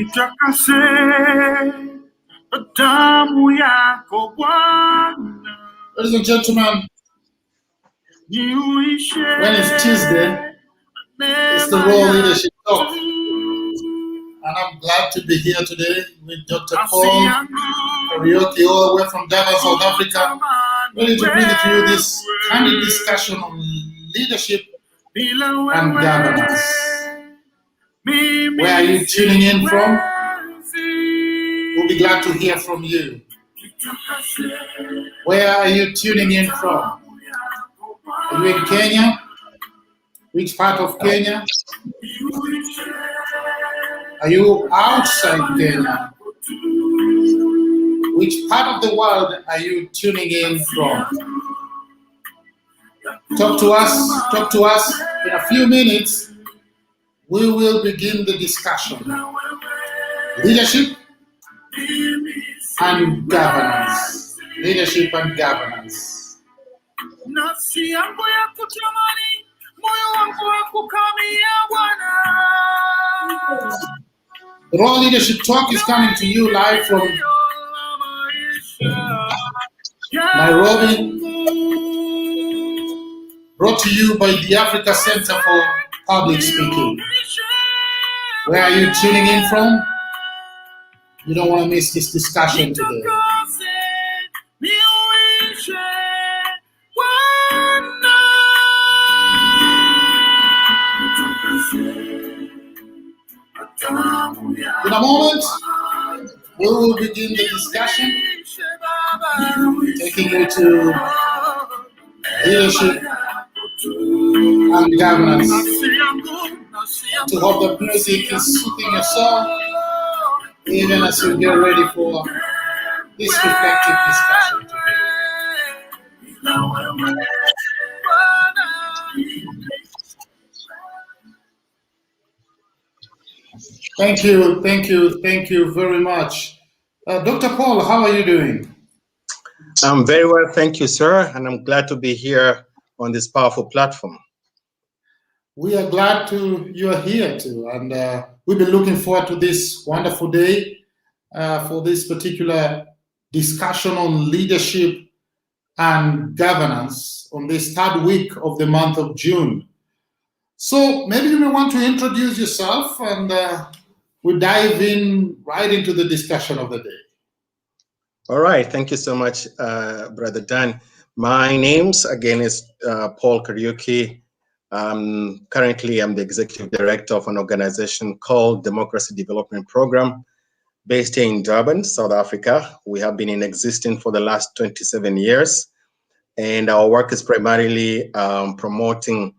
Nitakase damu yako Bwana. Ladies and gentlemen, when it's Tuesday, it's the Raw Leadership Talk. And I'm glad to be here today with Dr. Paul Kariuki, all the way from Durban, South Africa, ready to bring to you this candid discussion on leadership and governance. Where are you tuning in from? We'll be glad to hear from you. Where are you tuning in from? Are you in Kenya? Which part of Kenya? Are you outside Kenya? Which part of the world are you tuning in from? Talk to us. In a few minutes, we will begin the discussion. Leadership and governance. Leadership and governance. The Raw Leadership Talk is coming to you live from Nairobi, brought to you by the Africa Center for Public Speaking. Where are you tuning in from? You don't want to miss this discussion today. In a moment, we will begin the discussion, taking you to leadership and governance. To hope the music is soothing your soul, even as you get ready for this reflective discussion today. Thank you very much. Dr. Paul, how are you doing? I'm very well, thank you, sir, and I'm glad to be here on this powerful platform. We are glad you are here too, and we've been looking forward to this wonderful day for this particular discussion on leadership and governance on this third week of the month of June. So maybe you may want to introduce yourself, and we'll dive right into the discussion of the day. All right, thank you so much, Brother Dan. My name's again is Paul Kariuki. Currently, I'm the executive director of an organization called Democracy Development Program, based here in Durban, South Africa. We have been in existence for the last 27 years, and our work is primarily promoting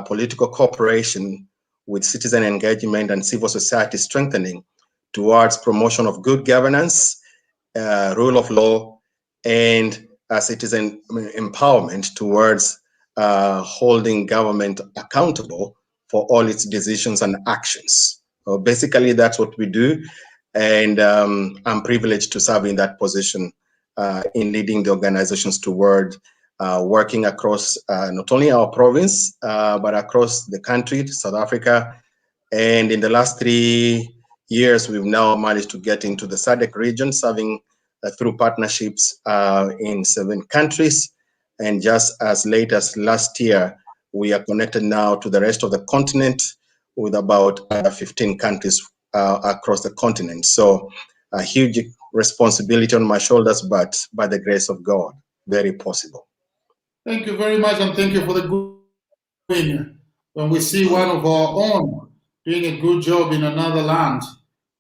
political cooperation with citizen engagement and civil society strengthening towards promotion of good governance, rule of law, and citizen empowerment towards holding government accountable for all its decisions and actions. So basically, that's what we do, and I'm privileged to serve in that position in leading the organizations toward working across not only our province, but across the country, South Africa. And in the last 3 years, we've now managed to get into the SADC region, serving through partnerships in 7 countries. And just as late as last year, we are connected now to the rest of the continent with about 15 countries across the continent. So a huge responsibility on my shoulders, but by the grace of God, very possible. Thank you very much, and thank you for the good win. When we see one of our own doing a good job in another land,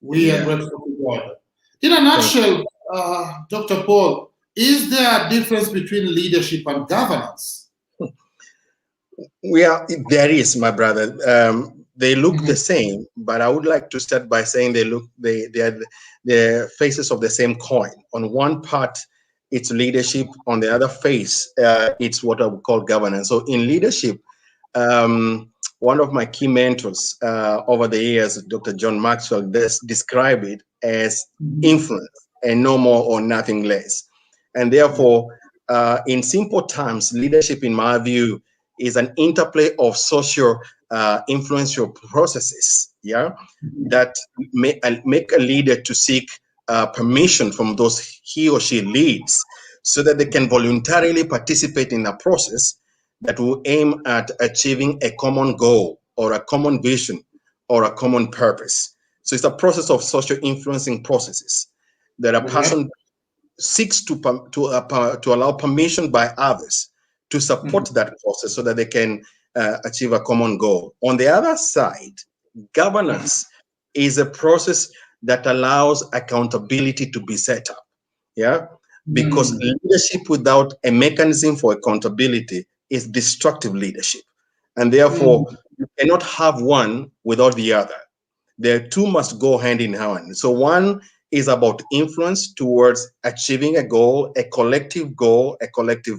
we are grateful to God. In a nutshell, Dr. Paul, is there a difference between leadership and governance? There is, my brother. They look the same, but I would like to start by saying they are the faces of the same coin. On one part, it's leadership. On the other face, it's what I would call governance. So in leadership, one of my key mentors over the years, Dr. John Maxwell, described it as influence and no more or nothing less. And therefore, in simple terms, leadership, in my view, is an interplay of social influential processes yeah, that make a leader to seek permission from those he or she leads, so that they can voluntarily participate in a process that will aim at achieving a common goal or a common vision or a common purpose. So it's a process of social influencing processes that a person seeks to allow permission by others to support that process so that they can achieve a common goal. On the other side, governance is a process that allows accountability to be set up. Yeah, because leadership without a mechanism for accountability is destructive leadership, and therefore you cannot have one without the other. The two must go hand in hand. So one is about influence towards achieving a goal, a collective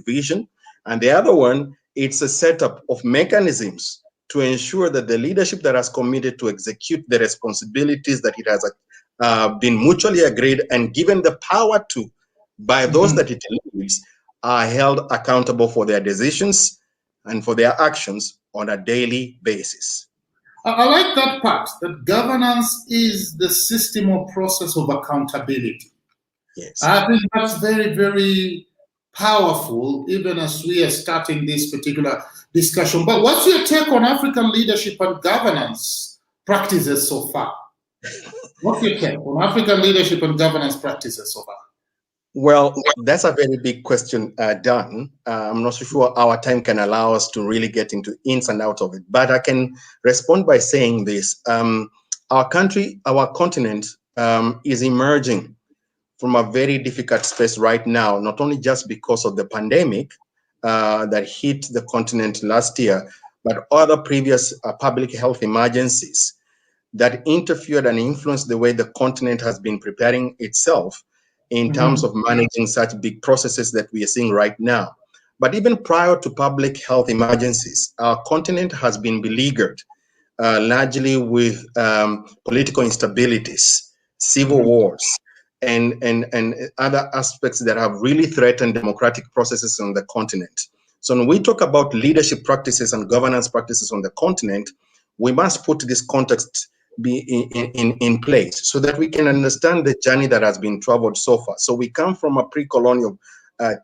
vision, and the other one, it's a setup of mechanisms to ensure that the leadership that has committed to execute the responsibilities that it has been mutually agreed and given the power to by those that it leads are held accountable for their decisions and for their actions on a daily basis. I like that part, that governance is the system or process of accountability. Yes. I think that's very, very powerful, even as we are starting this particular discussion. But what's your take on African leadership and governance practices so far? What's your take on African leadership and governance practices so far? Well, that's a very big question, Dan. I'm not so sure our time can allow us to really get into ins and outs of it, but I can respond by saying this. Our country, our continent is emerging from a very difficult space right now, not only just because of the pandemic that hit the continent last year, but other previous public health emergencies that interfered and influenced the way the continent has been preparing itself in terms of managing such big processes that we are seeing right now. But even prior to public health emergencies, our continent has been beleaguered largely with political instabilities, civil wars, and other aspects that have really threatened democratic processes on the continent. So when we talk about leadership practices and governance practices on the continent, we must put this context be in place so that we can understand the journey that has been traveled so far. So we come from a pre-colonial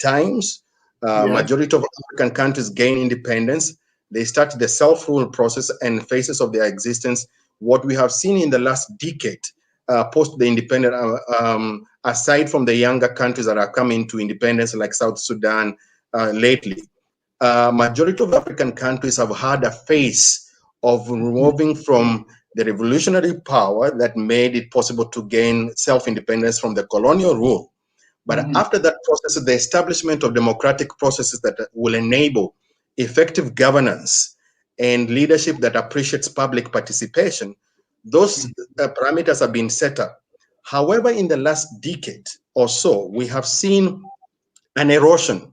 times. Majority of African countries gain independence. They start the self-rule process and phases of their existence. What we have seen in the last decade, post the independent, aside from the younger countries that are coming to independence like South Sudan lately, majority of African countries have had a phase of moving from the revolutionary power that made it possible to gain self-independence from the colonial rule. But after that process, the establishment of democratic processes that will enable effective governance and leadership that appreciates public participation, those parameters have been set up. However, in the last decade or so, we have seen an erosion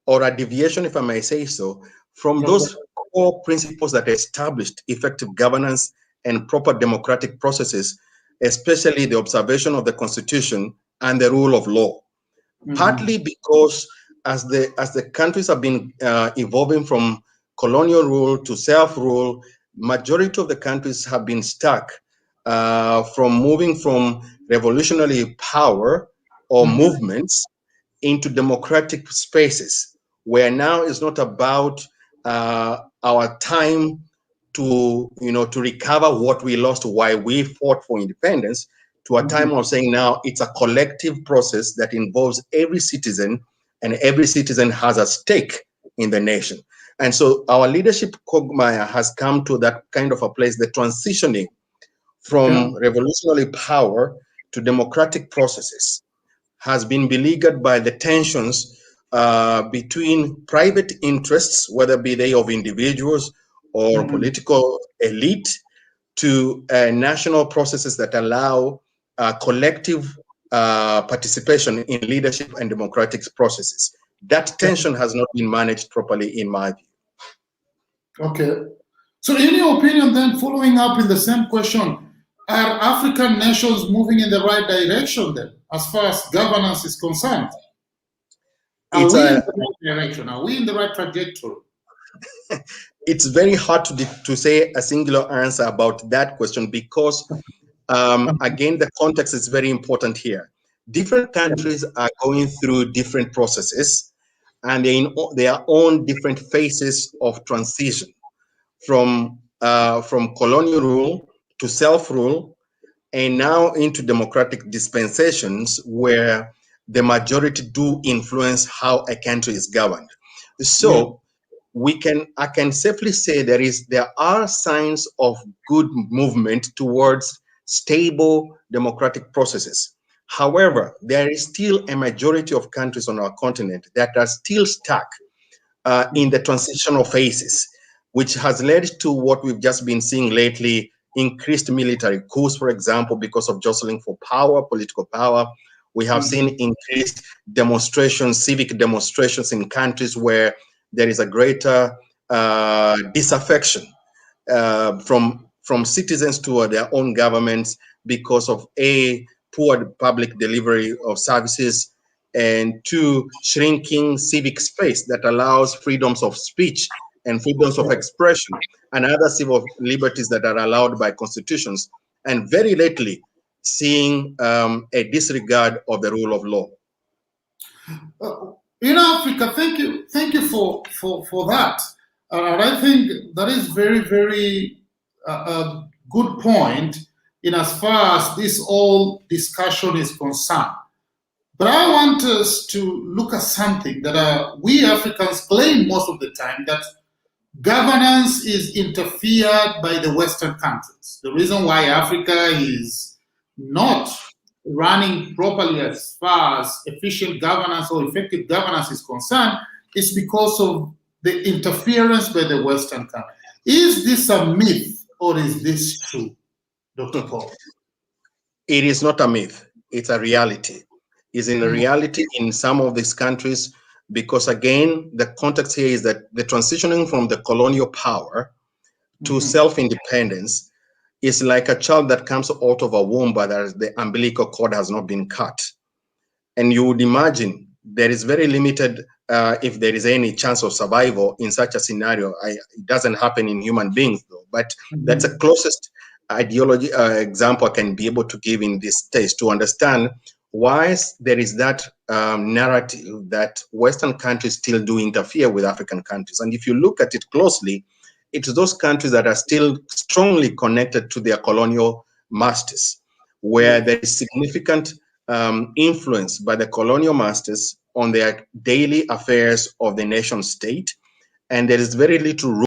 or a deviation, if I may say so, from those core principles that established effective governance and proper democratic processes, especially the observation of the Constitution and the rule of law. Partly because as the countries have been evolving from colonial rule to self-rule, majority of the countries have been stuck from moving from revolutionary power or movements into democratic spaces, where now it's not about our time to recover what we lost while we fought for independence, to a time of saying now it's a collective process that involves every citizen, and every citizen has a stake in the nation. And so our leadership, Quagmire, has come to that kind of a place, the transitioning from revolutionary power to democratic processes has been beleaguered by the tensions between private interests, whether be they of individuals or political elite, to national processes that allow collective participation in leadership and democratic processes. That tension has not been managed properly, in my view. Okay. So in your opinion then, following up in the same question, are African nations moving in the right direction then, as far as governance is concerned? Are we in the right direction? Are we in the right trajectory? it's very hard to say a singular answer about that question because, again, the context is very important here. Different countries are going through different processes, and they're in their own different phases of transition from colonial rule to self-rule, and now into democratic dispensations where the majority do influence how a country is governed. So I can safely say there are signs of good movement towards stable democratic processes. However, there is still a majority of countries on our continent that are still stuck in the transitional phases, which has led to what we've just been seeing lately: increased military coups, for example, because of jostling for power, political power. We have seen increased demonstrations, civic demonstrations in countries where there is a greater disaffection from citizens toward their own governments because of poor public delivery of services, and two, shrinking civic space that allows freedoms of speech and freedoms of expression and other civil liberties that are allowed by constitutions, and very lately seeing a disregard of the rule of law. In Africa, thank you for that. I think that is very, very good point in as far as this whole discussion is concerned. But I want us to look at something that we Africans claim most of the time, that governance is interfered by the Western countries. The reason why Africa is not running properly as far as efficient governance or effective governance is concerned is because of the interference by the Western countries. Is this a myth or is this true, Dr. Paul? It is not a myth. It's a reality. It's in a reality in some of these countries, because again, the context here is that the transitioning from the colonial power to self-independence is like a child that comes out of a womb, but the umbilical cord has not been cut. And you would imagine there is very limited, if there is any chance of survival in such a scenario. It doesn't happen in human beings, though, but that's the closest ideology example I can be able to give in this stage to understand why there is that narrative that Western countries still do interfere with African countries. And if you look at it closely, it's those countries that are still strongly connected to their colonial masters, where there is significant influence by the colonial masters on their daily affairs of the nation state, and there is very little room